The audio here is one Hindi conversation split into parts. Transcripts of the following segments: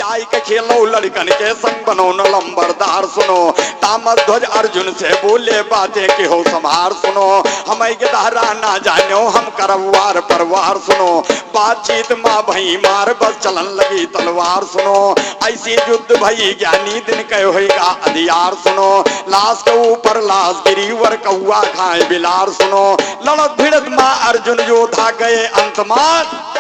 आई के खेलो लड़कन के संग बनो न लंबरदार। सुनो तामस ध्वज अर्जुन से बोले बातें कि हो संभार। सुनो हमें गिरधारा ना जानो हम करवार परवार। सुनो बातचीत माँ भई मार बस चलन लगी तलवार। सुनो ऐसी युद्ध भई ज्ञानी दिन कहो होगा अधियार। सुनो लाश के ऊपर लाश गिरी वर कौआ खाए बिलार। सुनो लड़त भिड़त माँ अर्जुन योद्धा गए अंतमान।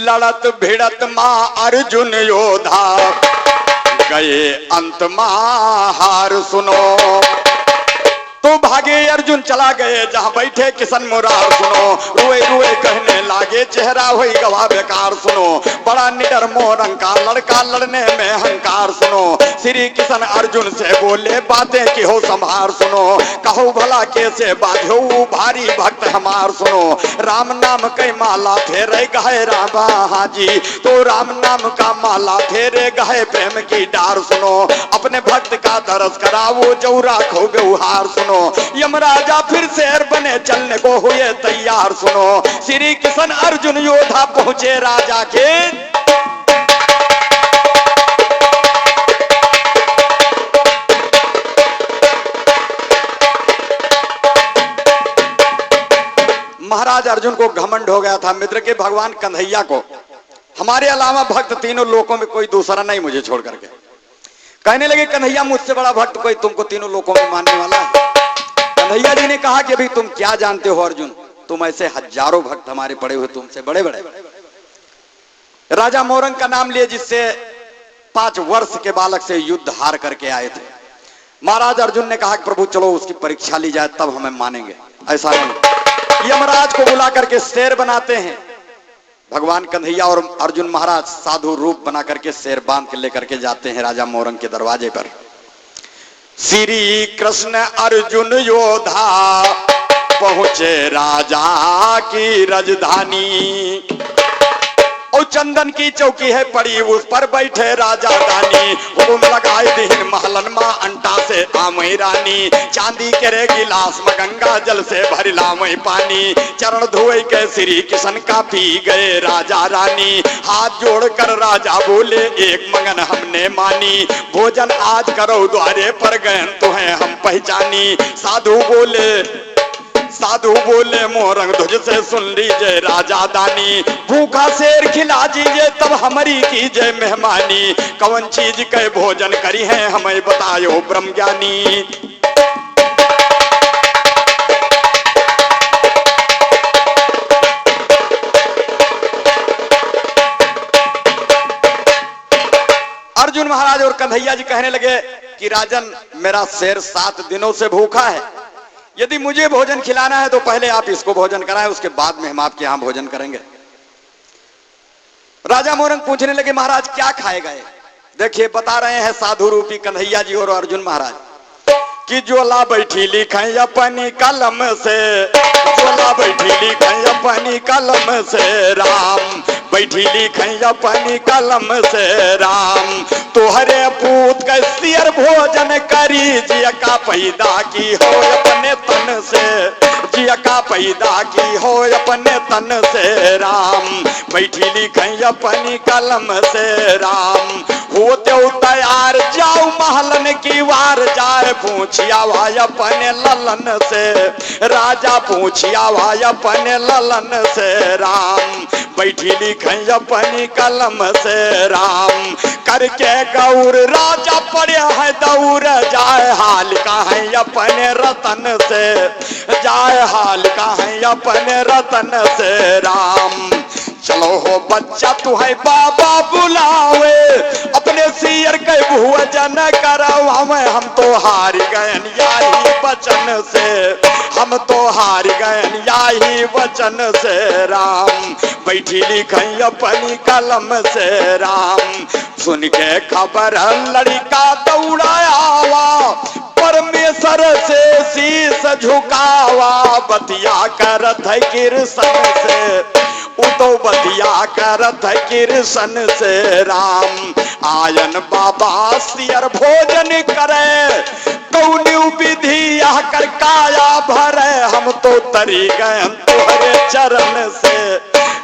लड़त भिड़त माँ अर्जुन योद्धा गए अंत हार। सुनो तो भागे अर्जुन चला गए जहां बैठे किशन मुरार। सुनो रुए रुए कहने लागे चेहरा हुई गवा बेकार। सुनो बड़ा निडर मोरंग का लड़का लड़ने में हंकार। सुनो श्री किशन अर्जुन से बोले बातें की हो संभार। सुनो कहो भला कैसे बाधो भारी भक्त हमार। सुनो राम नाम के माला फेरे गहे रामा हाजी तो राम नाम का माला फेरे गहे प्रेम की डार। सुनो अपने भक्त का दरस करावो जौरा खो व्यवहार। सुनो यमराजा फिर शेर बने चलने को हुए तैयार। सुनो श्री किशन अर्जुन योद्धा पहुंचे राजा के महाराज अर्जुन को घमंड हो गया था मित्र के भगवान कन्हैया को हमारे अलावा भक्त तीनों लोकों में कोई दूसरा नहीं मुझे छोड़ करके। कहने लगे कन्हैया मुझसे बड़ा भक्त कोई तुमको तीनों लोकों में मानने वाला है। कन्हैया जी ने कहा कि अभी तुम क्या जानते हो अर्जुन, तुम ऐसे हजारों भक्त हमारे पड़े हुए तुमसे बड़े बड़े। राजा मोरंग का नाम लिए जिससे 5 वर्ष के बालक से युद्ध हार करके आए थे। महाराज अर्जुन ने कहा कि प्रभु चलो उसकी परीक्षा ली जाए तब हमें मानेंगे। ऐसा नहीं, यमराज को बुला करके शेर बनाते हैं। भगवान कन्हैया और अर्जुन महाराज साधु रूप बना करके शेर बांध के लेकर के जाते हैं राजा मोरंग के दरवाजे पर। श्री कृष्ण अर्जुन योद्धा पहुंचे राजा की राजधानी। और चंदन की चौकी है पड़ी उस पर बैठे राजा दानी। हुकुम लगाए दीन महलन माँ अंटा से आमई रानी। चांदी के रे गिलास में गंगा जल से भरी लामई पानी। चरण धोए के श्री किशन का पी गए राजा रानी। हाथ जोड़कर राजा बोले एक मंगन हमने मानी। भोजन आज करो द्वारे पर गए तो है हम पहचानी। साधु बोले मोरंग ध्वज से सुन लीजिए राजा दानी। भूखा शेर खिला दीजिए तब हमारी कीजिए मेहमानी। कौन चीज के भोजन करी है हमें बतायो ब्रह्म ज्ञानी। अर्जुन महाराज और कन्हैया जी कहने लगे कि राजन मेरा शेर 7 दिनों से भूखा है। यदि मुझे भोजन खिलाना है तो पहले आप इसको भोजन कराएं, उसके बाद में हम आपके यहां भोजन करेंगे। राजा मोरंग पूछने लगे महाराज क्या खाए गए। देखिए बता रहे हैं साधु रूपी कन्हैया जी और अर्जुन महाराज कि जोला बैठी लिखें अपनी कलम से। जोला बैठी लिखें अपनी कलम से राम। बैठी लिखें अपनी कलम से राम। तोहरे पूत के सियर भोजन करी जिया का पैदा की हो अपने तन से। जिया का पैदा की हो अपने तन से राम। बैठी लिखें अपनी कलम से राम। होते तैयार जाओ महलन की वार जाए। पूछिया भाई अपने ललन से राजा। पूछिया भाई अपने ललन से राम। बैठी लिखें अपनी कलम से राम। करके गौर राजा पड़े है दौड़ जाए हाल का है अपने रतन से। जाए हाल का है अपने रतन से राम। चलो हो बच्चा तू है बाबा बुलावे। अपने सियर के भोजन करवावे। हम तो हार गए यही वचन से। हम तो हार गए यही वचन से राम। बैठी लिखें अपनी कलम से राम। सुन के खबर लड़का दौड़ाया परमेश्वर से शीश झुकावा। बतिया करत है कृष्ण से तो बतिया करत कृष्ण से राम। आयन बाबा सियर भोजन करे, कौनी विधि कर काया भरे। हम तो तरी गए तुहरे चरण से,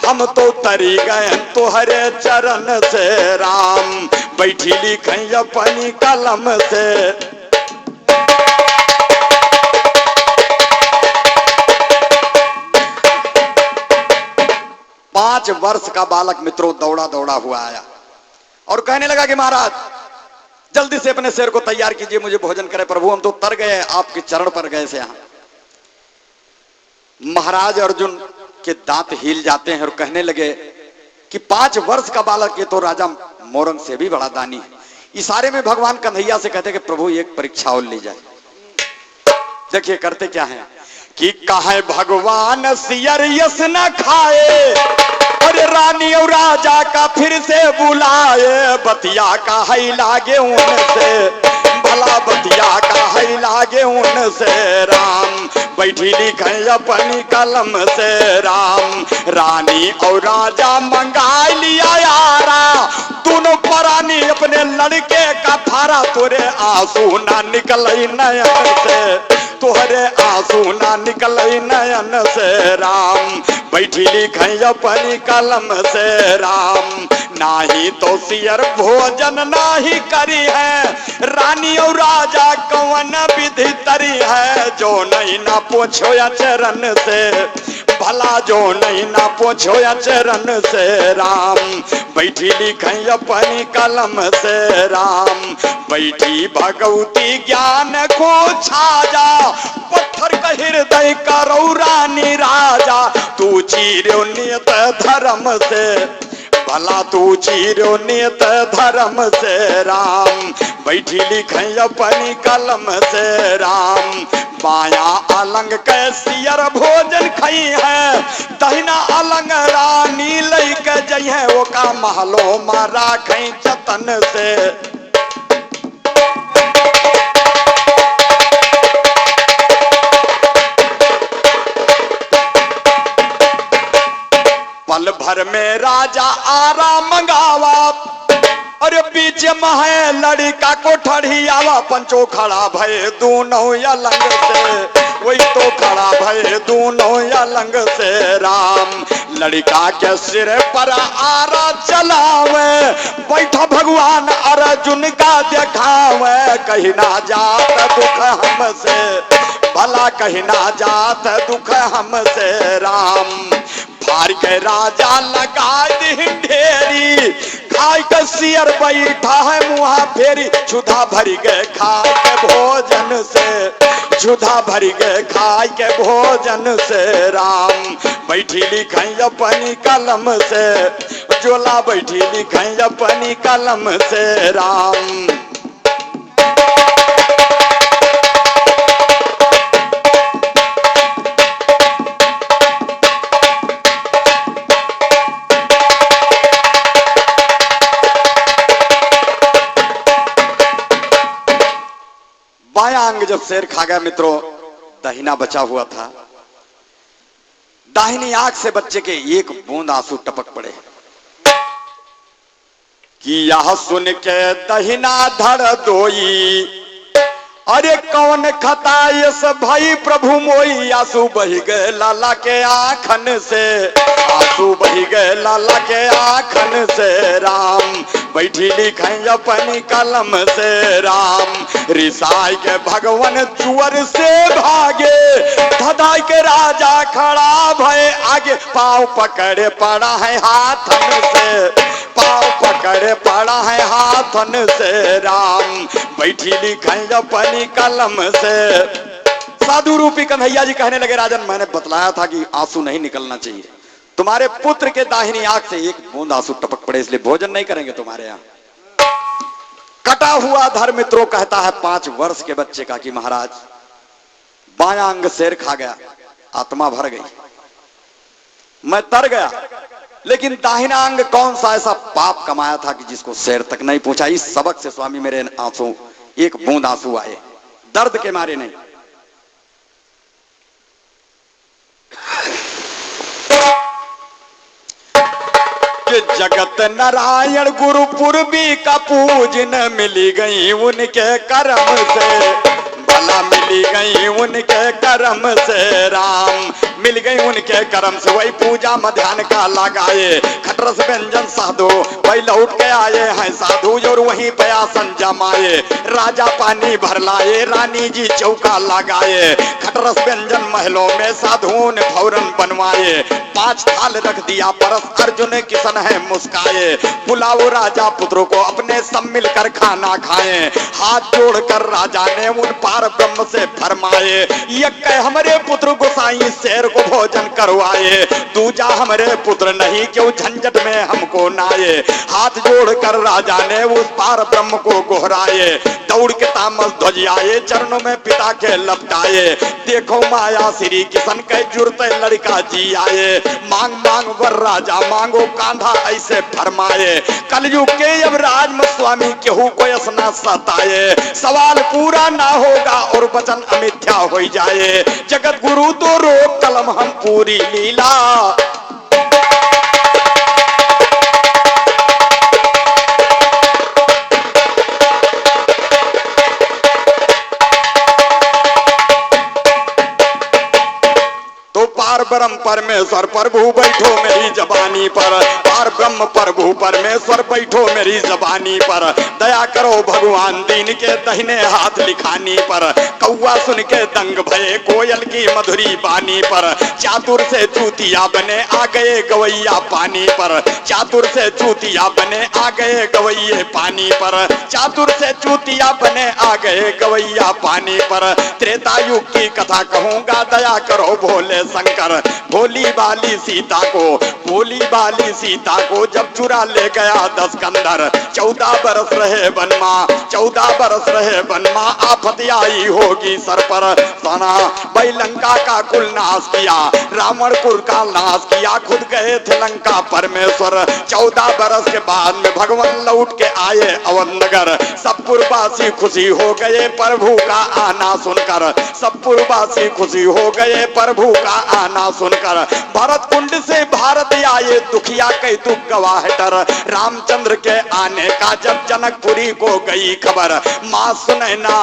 हम तो तरी गए तुहरे चरण से राम। बैठी लिखें अपनी कलम से। 5 वर्ष का बालक मित्रों दौड़ा दौड़ा हुआ आया और कहने लगा कि महाराज जल्दी से अपने शेर को तैयार कीजिए, मुझे भोजन करे प्रभु, हम तो तर गए आपके चरण पर गए से। यहां महाराज अर्जुन के दांत हिल जाते हैं और कहने लगे कि 5 वर्ष का बालक, ये तो राजा मोरंग से भी बड़ा दानी है। इशारे में भगवान कन्हैया से कहते कि प्रभु एक परीक्षा और ली जाए। देखिए करते क्या है कि कहे भगवान सियर यस न खाए, अरे रानी और राजा का फिर से बुलाए। बतिया का है लागे उनसे, भला बतिया का है लागे उनसे राम। बैठी लिखे अपनी कलम से राम। रानी और राजा मंगा लिया यारा, दोनों परानी अपने लड़के का थारा। तोरे आंसू ना निकल नयन से, तोहरे आंसू ना निकल नयन से राम। बैठी लिखे अपनी कलम से राम। नाही तो सियर भोजन नाही करी है, रानी और राजा कवन विधि तरी है। जो नहीं ना पूछो या चरण से, भला जो नहीं ना पूछो या चरण से राम। बैठी लिखे अपनी कलम से राम। बैठी भगवती ज्ञान को छाजा, पत्थर का हृदय करो रानी राजा। तू चीरो नियत धर्म से, भला तू चीरो नियत धर्म से राम। बैठी लिखे अपनी कलम से राम। बाया अलंग के सियर भोजन खई है, दहिना अलंग रानी लैके जई है। वो का महलो मारा खई जतन से। पल भर में राजा आरा मंगावा, अरे बीच महे लड़का को ठड़ी आवा। पंचो खड़ा भय दोनों अलंग से, वही तो खड़ा भय दोनों अलंग से राम। लड़का के सिर पर आरा चलावे, बैठा भगवान अर्जुन का दिखावे। कहीं ना जात दुख हमसे, भला कहीं ना जात दुख हमसे राम। फार के राजा लगा दी ढेरी, खाई के सियर बैठा है मुहा फेरी। क्षुधा भरी गए खाए के भोजन से, क्षुधा भरी गए खाए के भोजन से राम। बैठी लिखे अपनी कलम से, जोला बैठी लिखे अपनी कलम से राम। बायां अंग जब शेर खा गया मित्रों, दाहिना बचा हुआ था। दाहिनी आंख से बच्चे के एक बूंद आंसू टपक पड़े कि यह सुन के दाहिना धड़ दोई। अरे कौन खता यस भाई प्रभु मोई। आंसू बही गए लाला के आंखन से, आंसू बही गए लाला के आंखन से राम। बैठी लिखे अपनी कलम से राम। रिसाई के भगवान चुअर से भागे, धधाई के राजा खड़ा भय आगे। पाँव पकड़े पड़ा है हाथन से, पाँव पकड़े पड़ा है हाथन से राम। बैठी लिखे अपनी कलम से। साधु रूपी कन्हैया जी कहने लगे राजन, मैंने बतलाया था कि आंसू नहीं निकलना चाहिए। तुम्हारे पुत्र के दाहिनी आंख से एक बूंद आंसू टपक पड़े, इसलिए भोजन नहीं करेंगे तुम्हारे यहाँ। कटा हुआ धर मित्रों कहता है 5 वर्ष के बच्चे का कि महाराज बायां अंग शेर खा गया, आत्मा भर गई, मैं तर गया। लेकिन दाहिना अंग कौन सा ऐसा पाप कमाया था कि जिसको शेर तक नहीं पहुंचा। इस सबक से स्वामी मेरे आंसू, एक बूंद आंसू आए, दर्द के मारे नहीं। जगत नारायण गुरु पूर्वी का पूजन मिली गई उनके कर्म से, भला मिली गई उनके कर्म से राम, मिल गई उनके कर्म से। वही पूजा में ध्यान का लगाए, खटरस व्यंजन साधु वही लौट के आए हैं साधु, और वहीं पे आसन जमाए। राजा पानी भर लाए, रानी जी चौका लगाए, खटरस व्यंजन महलों में साधुओं ने फौरन बनवाए। 5 थाल रख दिया परस, अर्जुन किशन है मुस्काए। बुलाओ राजा पुत्रों को अपने सब मिलकर खाना खाएं। हाथ जोड़कर राजा ने उन पार ब्रह्म से फरमाए, यज्ञ हमारे पुत्र गोसाई शेर को भोजन करवाए, दूजा हमारे पुत्र नहीं क्यों झंझट में हमको नाये। हाथ जोड़कर राजा ने उस पार ब्रह्म को गोहराए, दौड़ के तामस ध्वज आए, चरणों में पिता के लपटाए। देखो माया श्री किशन के जुड़ते लड़का जी आए, मांग मांग वर राजा मांगो कांधा ऐसे फरमाए। कलयुग के अब राज में स्वामी केहू को असना सताए, सवाल पूरा ना होगा और वचन अमिथ्या हो जाए। जगत गुरु तो रोक कलम हम पूरी लीला, पार ब्रह्म परमेश्वर प्रभु बैठो मेरी जबानी पर, पार ब्रह्म प्रभु परमेश्वर बैठो मेरी जबानी पर। दया करो भगवान दीन के दहिने हाथ लिखानी पर, कौआ सुन के दंग भये कोयल की मधुरी बानी पर। चातुर से चूतिया बने आ गए गवैया पानी पर, चातुर से चूतिया बने आ गए गवैये पानी पर, चातुर से चूतिया बने आ गए गवैया पानी पर। त्रेता युग की कथा कहूंगा, दया करो भोले शंकर। भोली बाली सीता को, भोली बाली सीता को जब चुरा ले गया 10 कंधर। 14 बरस रहे वनमा, 14 बरस रहे वनमा, आफत आई होगी सर पर। सना भाई लंका का कुल नाश किया, रावण कुल का नाश किया, खुद गए थे लंका परमेश्वर। 14 बरस के बाद में भगवान लौट के आए अवध नगर। सब पुरवासी खुशी हो गए प्रभु का आना सुनकर, सब पुरवासी खुशी हो गए प्रभु का आना सुनकर। भरत कुंड से भारत आए दुखिया कई दुख गवाह डर, रामचंद्र के आने का जब जनकपुरी को गई खबर। माँ सुनैना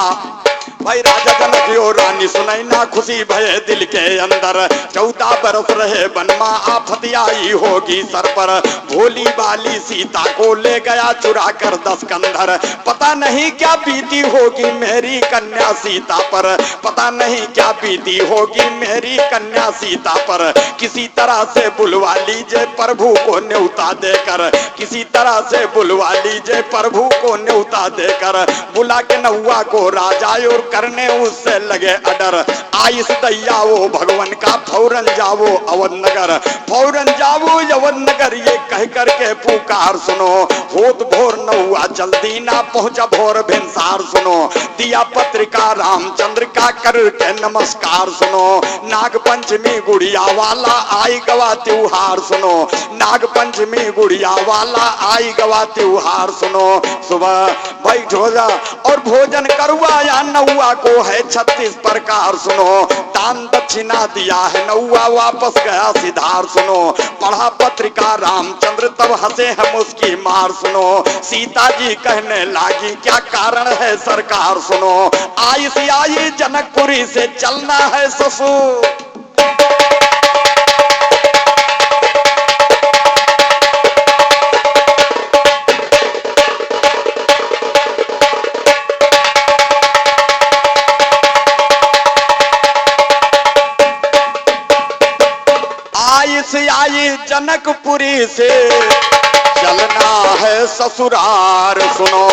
भाई राजा जनक और रानी सुनैना, खुशी भये दिल के अंदर। 14 बरस रहे वनमा, आफत आई होगी सर पर। भोली बाली सीता को ले गया चुरा कर 10 कंधर। पता नहीं क्या बीती होगी मेरी कन्या सीता पर, पता नहीं क्या बीती होगी मेरी कन्या सीता पर। किसी तरह से बुलवा लीजिए प्रभु को न्योता देकर, किसी तरह से बुलवा लीजिए प्रभु को न्योता देकर। बुला के नौआ को राजा और करने उससे लगे अडर। आइस दैया वो भगवान का फौरन जावो अवध नगर, फौरन जावो अवध नगर। ये कह करके पुकार सुनो, होत भोर नौआ जल्दी ना पहुंचा भोर भिनसार सुनो। दिया पत्रिका रामचंद्र का करके नमस्कार सुनो। नाग पंचमी गुड़िया वाला आई गवा त्योहार सुनो, नाग पंचमी गुड़िया वाला आई गवा त्योहार सुनो। सुबह भाई ढोजा और भोजन करवाया नौआ को है 36 प्रकार सुनो। दान दक्षिणा दिया है नौआ वापस गया सिधार सुनो। पढ़ा पत्रिका रामचंद्र तब हंसे हम उसकी मार सुनो। सीता जी कहने लागी क्या कारण है सरकार सुनो। आई सी आई जनकपुरी से चलना है ससुर। आई जनकपुरी से चलना है ससुरार सुनो।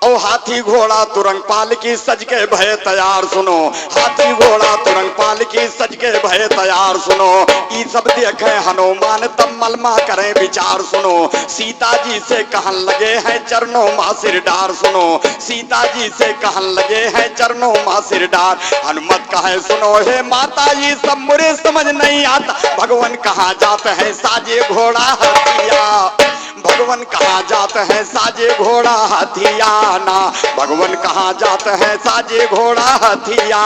ओ हाथी घोड़ा तुरंग पाल की सज के भय तैयार सुनो, हाथी घोड़ा तुरंग पाल की सज के भय तैयार सुनो। ये सब देखे हनुमान तब मलमा करें विचार सुनो। सीता जी से कहन लगे हैं चरणों माँ सिर डार सुनो, सीता जी से कहन लगे हैं चरणों माँ सिर डार। हनुमत कहे सुनो हे माता ये सब मुझे समझ नहीं आता। भगवान कहाँ जाते हैं साजे घोड़ा हथिया, भगवान कहाँ जाते हैं साजे घोड़ा हथियाना, भगवान कहाँ जाते हैं साजे घोड़ा हथिया।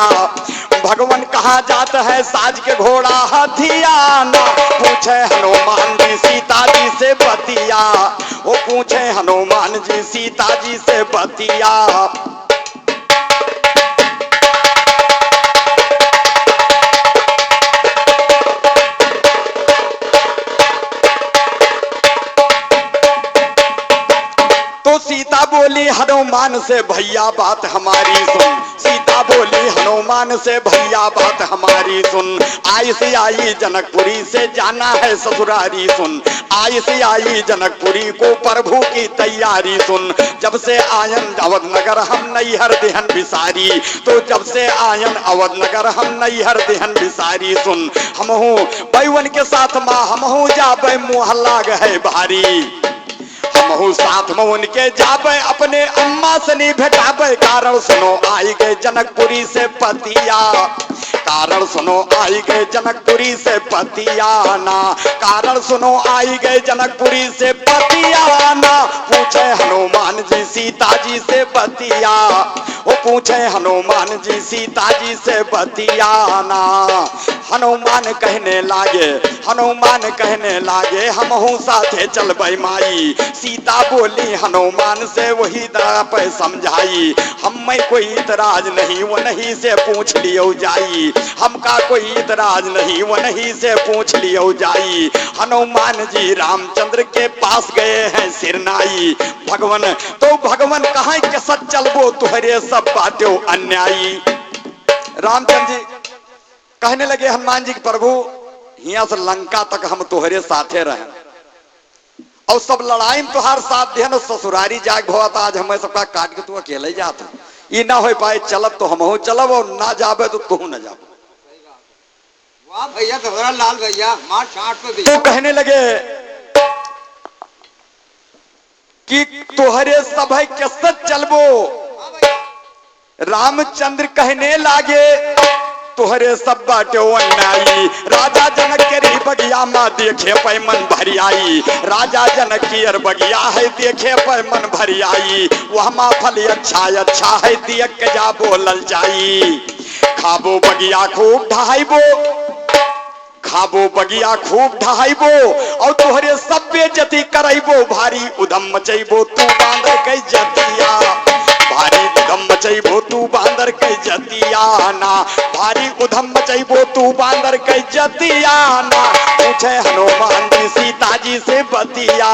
भगवान कहाँ जात है साज के घोड़ा हथियाना। पूछे हनुमान जी सीता जी से बतिया, वो पूछे हनुमान जी सीता जी से बतिया। तो सीता बोली हनुमान से भैया बात हमारी सुन। सीता बोली हनुमान से भैया बात हमारी सुन। आई से आई जनकपुरी से जाना है ससुरारी सुन। आई से आई जनकपुरी को प्रभु की तैयारी सुन। जब से आयन अवध नगर हम नैहर देहन बिसारी, तो जब से आयन अवध नगर हम नैहर देहन बिसारी सुन। हमहू बैवन के साथ माँ हमहू जाबे मुँह लाग है भारी। हमहू साथ में उनके जाबे अपने अम्मा से नहीं भेटाबे। कारण सुनो आई गए जनकपुरी से पतिया। कारण सुनो आई गए जनकपुरी से पतियाना। कारण सुनो आई गए जनकपुरी से पतियाना। पूछे हनुमान जी सीता जी से बतिया, वो पूछे हनुमान जी सीता जी से बतियाना। हनुमान कहने लागे, हनुमान कहने लागे हमहू साथे चलबै माई। सीता बोली हनुमान से वही दरा पे समझाई। हमें कोई इतराज नहीं वो नहीं से पूछ लियो जाई। हमका कोई इतराज नहीं वो नहीं से पूछ लियो जाई। हनुमान जी रामचंद्र के पास गए हैं सिरनाई। भगवान तो भगवान कहाँ के सच चलबो तुहरे सब बातें अन्यायी। रामचंद्र जी कहने लगे हनुमान जी प्रभु यहाँ से लंका तक हम तुहरे साथे रहे और सब लड़ाई में तुहार साथ दे न ससुरारी जाग भवा। आज हमें सबका काट के तू अकेले जात ये ना हो पाए। चलब तो हम चलब और ना जाबे तो तू न जाबो। वाह भैया तुम्हारा लाल भैया मार छाट पे तो कहने लगे कि तुहरे सब है के सच चलबो। रामचंद्र कहने लागे तुहरे सब बाटे अन्यायी। राजा जनक के री बगिया माँ देखे पे मन भरी आई। राजा जनक की अर बगिया है देखे पे मन भरी आई। वह माँ फल अच्छा अच्छा है देख के जा बोलल जाई। खाबो बगिया खूब ढहाइबो, खाबो बगिया खूब ढहाइबो और तुहरे सब बेइज्जती करैबो। भारी उधम मचैबो तू बांदर के जतिया। भारी उधम मचैबो तू बांदर के जतियाना। भारी उधम मचैबो तू बांदर के जतियाना। पूछे हनुमान जी सीता जी से बतिया,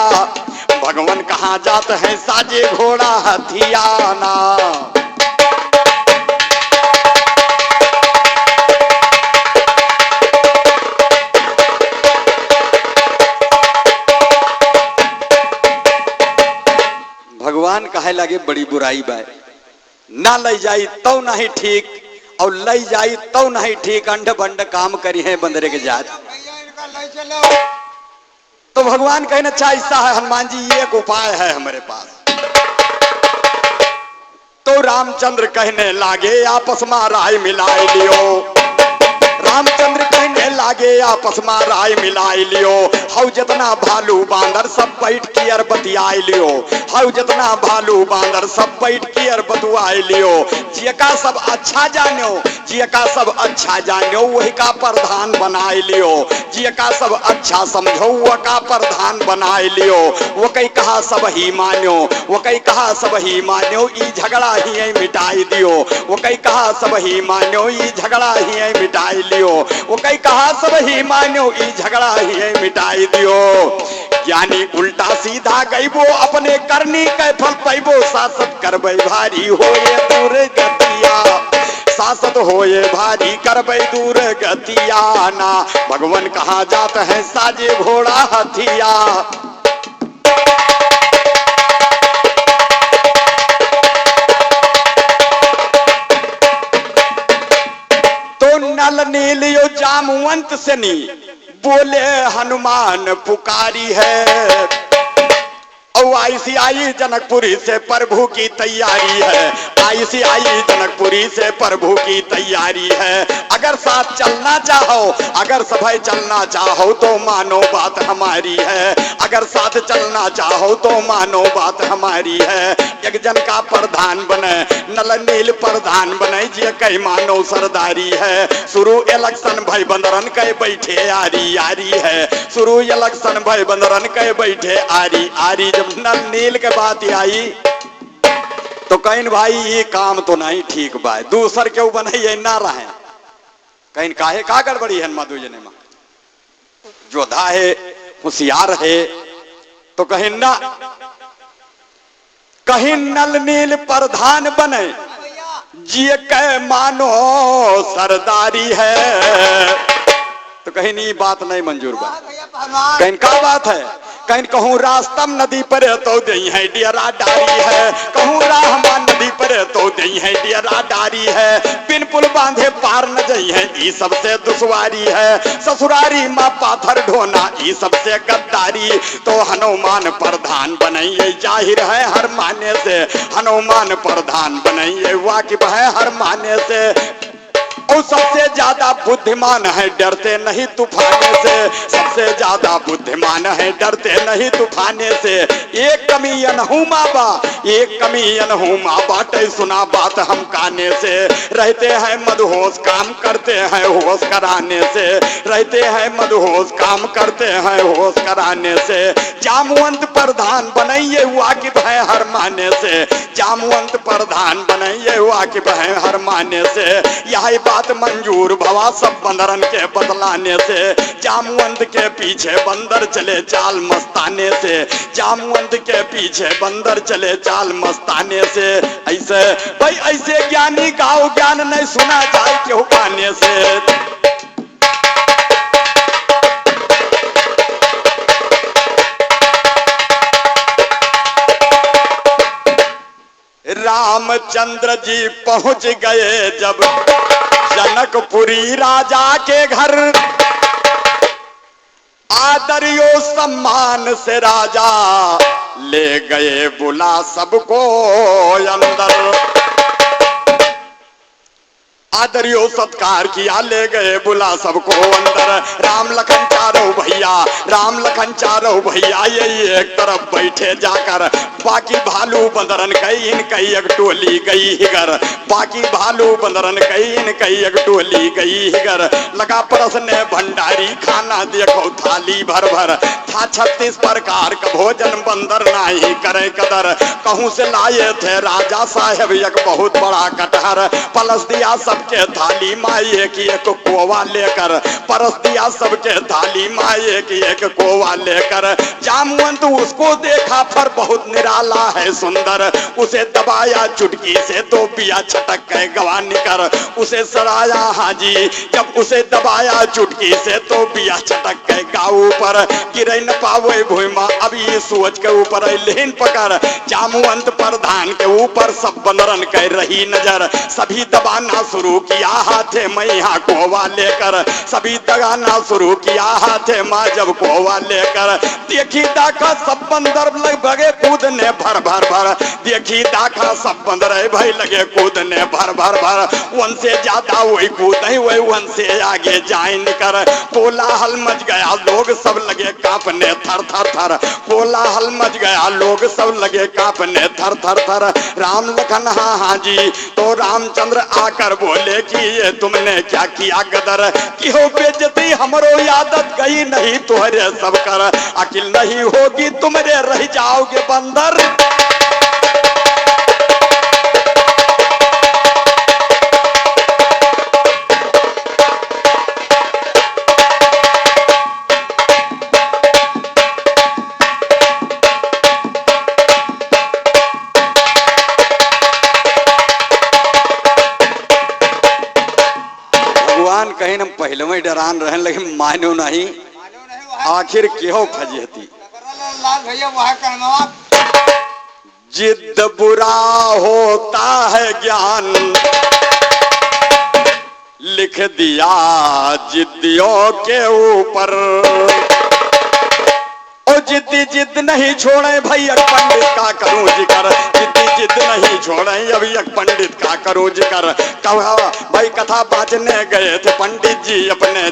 भगवान कहाँ जाते हैं साजे घोड़ा हथियाना। भगवान कहे लगे बड़ी बुराई बाय ना लई जाई तो नहीं ठीक और लई जाई तो नहीं ठीक। अंड बंड काम करी है बंदरे के जात। तो भगवान कहना चाहता है हनुमान जी एक उपाय है हमारे पास। तो रामचंद्र कहने लागे आपस में राय मिलाए लियो। रामचंद्र कहने लागे आपस में राय मिलाई लियो। हौ जितना भालू बांदर सब बैठ के अर बतियाई लियो। हौ जितना भालू बांदर सब बैठ के अर बतुआई लियो। जियका सब अच्छा जानो, जियका सब अच्छा जानो वही का प्रधान बनाए लियो। जियका सब अच्छा समझो वह का प्रधान बनाए लियो। वो कई कहा सब ही मानो, वो कई कहा सब ही मानो ई झगड़ा ही मिटाई दियो। वो कई कहा सब ही मानो ई झगड़ा ही मिटाई लियो। वो कई कहा सब ही मानो ई झगड़ा ही मिटाई दियो। ज्ञानी उल्टा सीधा गईबो अपने करनी के फल पैबो। शासक करबै भारी होए दूर गतिया, शासक होए भारी करबै दूर गतिया ना। भगवान कहाँ जाते हैं साजे घोड़ा हथिया। नल नीलियो जामवंत से नी बोले हनुमान पुकारी है। और ऐसी आई जनकपुरी से प्रभु की तैयारी है। ऐसी आई जनकपुरी से प्रभु की तैयारी है। अगर साथ चलना चाहो, अगर सभा चलना चाहो तो मानो बात हमारी है, अगर साथ चलना चाहो तो मानो बात हमारी है। एक जन का प्रधान बने, नल नील प्रधान बने, जे कई मानो सरदारी है। शुरू इलेक्शन भाई बंदरन कई बैठे आरी आरी है, शुरू इलेक्शन भाई बंदरन कई बैठे आरी आरी। जब नल नील के बात आई तो कहीं भाई ये काम तो नहीं ठीक बा, दूसर के बने ना रहे, कहीं काहे का गड़बड़ी है मधु जने में, जोधा है होशियार है तो कहीं ना, कहीं नल नील प्रधान बने जिए कह मानो सरदारी है, तो कहीं नहीं बात नहीं मंजूर बा। कहीं का बात है, कहीं कहूँ रास्तम नदी पर तो दही है डेरा डारी है, कहूँ राहमा नदी पर तो दही है डेरा डारी है। बिन पुल बांधे पार न जई है ई सबसे दुश्वारी है, ससुरारी माँ पाथर ढोना ई सबसे गद्दारी। तो हनुमान प्रधान बनइए जाहिर है हर माने से, हनुमान प्रधान बनइए वाकिफ है हर माने से। और सबसे ज्यादा बुद्धिमान है डरते नहीं तूफाने से, सबसे ज्यादा बुद्धिमान है डरते नहीं तूफाने से। एक कमी अनहुमा बा, एक कमी अनहुमा बाटे सुना बात हम काने से। रहते हैं मदहोश काम करते हैं होश कराने से, रहते हैं मदहोश काम करते हैं होश कराने से। जामवंत प्रधान बनइए वाकिफ है हर माने से, जामवंत प्रधान बनइए वाकिफ है हर माने से। यही बात मंजूर भवा सब बंदरन के बदलाने से। जामवंत के पीछे बंदर चले चाल मस्ताने से, जामवंत के पीछे बंदर चले चाल मस्ताने से। ऐसे भाई ऐसे ज्ञानी गाओ ज्ञान नहीं सुना जाए क्यों गाने से। रामचंद्र जी पहुंच गए जब जनकपुरी राजा के घर, आदरियो सम्मान से राजा ले गए बुला सबको अंदर। आदरियो सत्कार किया ले गए बुला सबको अंदर। राम लखन चारों भैया, राम लखन चारों भैया ये एक तरफ बैठे जाकर, बाकी भालू बंदरन कई इन कई एक टोली गई हिगर, बाकी भालू बंदरन कई इन कई एक टोली गई हिगर। लगा परसने भंडारी खाना देखो थाली भर भर, था 36 प्रकार का भोजन बंदर नहीं करे कदर। कहूं से लाए थे राजा साहेब एक बहुत बड़ा कटहर, पलस दिया सबके थाली माए की एक कोवा लेकर, परस दिया सबके थाली माए की एक कोवा लेकर। जामवंत उसको देखा पर बहुत निराला है सुंदर, उसे दबाया चुटकी से तो पिया छटक गए गवानी कर। उसे सराया हाजी जब उसे दबाया चुटकी से तो पिया छटक गए गाँव पर। गिरे न पावे भूमा अभी सोच के ऊपर लेन पकड़, जामवंत प्रधान के ऊपर सब बंदरन कह रही नजर। सभी दबाना शुरू किया हाथे में यहाँ कोवा लेकर, सभी दगाना शुरू किया हाथे माँ जब कोवा लेकर। देखी दाखा सब बंदर लगे कूदने भर भर भर, देखी दाखा सब बंदर भाई लगे कूदने भर भर भर। वन से ज्यादा वही कूदे वही वन से आगे जाए निकर। कोलाहल मच गया लोग सब लगे कांपने थर थर थर, कोलाहल मच गया लोग सब लगे कांपने थर थर थर। राम लखन हाँ हाँ जी तो रामचंद्र आकर बोले कि ये तुमने क्या किया गदर, कि हो बेइज्जती हमरो आदत गई नहीं तुहरे सब कर। अकिल नहीं होगी तुमरे रह जाओगे बंदर। कहीं हम पहले में डरान रहन लेकिन मानो नहीं, आखिर क्यों फजीहती। जिद बुरा होता है ज्ञान लिख दिया जिद्दियों के ऊपर। ओ जिद्दी जिद नहीं छोड़े भैया पंडित का करूं जिक्र, जिद्दी जिद नहीं छोड़े छोड़े अभी एक पंडित का करो जिक्र। कहा भाई कथा बाजने गए थे पंडित जी अपने